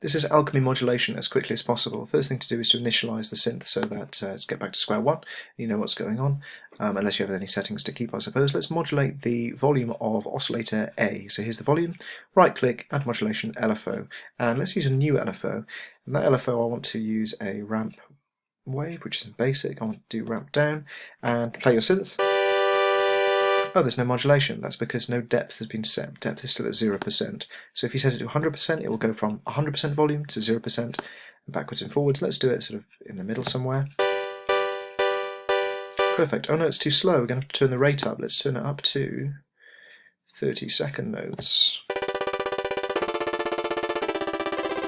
This is Alchemy modulation as quickly as possible. First thing to do is to initialize the synth so that it's get back to square one. You know what's going on, unless you have any settings to keep, I suppose. Let's modulate the volume of oscillator A. So here's the volume. Right click, add modulation, LFO. And let's use a new LFO. And that LFO I want to use a ramp wave, which is in basic. I want to do ramp down and play your synth. Oh, there's no modulation. That's because no depth has been set. Depth is still at 0%. So if you set it to 100%, it will go from 100% volume to 0%, and backwards and forwards. Let's do it sort of in the middle somewhere. Perfect. Oh no, it's too slow. We're going to have to turn the rate up. Let's turn it up to 30-second notes.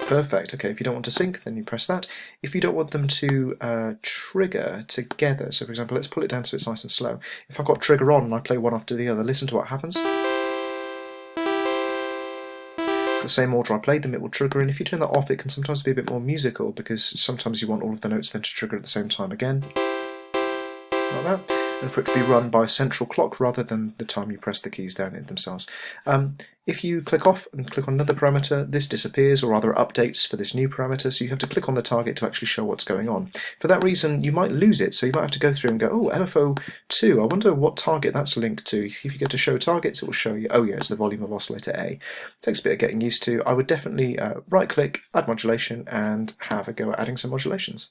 Perfect. Okay, if you don't want to sync, then you press that. If you don't want them to trigger together, so for example, let's pull it down so it's nice and slow. If I've got trigger on and I play one after the other, listen to what happens. It's the same order I played them, it will trigger, and if you turn that off, it can sometimes be a bit more musical, because sometimes you want all of the notes then to trigger at the same time again. Like that. And for it to be run by a central clock rather than the time you press the keys down in themselves. If you click off and click on another parameter, this disappears, or other updates for this new parameter, so you have to click on the target to actually show what's going on. For that reason, you might lose it, so you might have to go through and go, oh, LFO2, I wonder what target that's linked to. If you go to show targets, it will show you, oh yeah, it's the volume of oscillator A. It takes a bit of getting used to. I would definitely right-click, add modulation, and have a go at adding some modulations.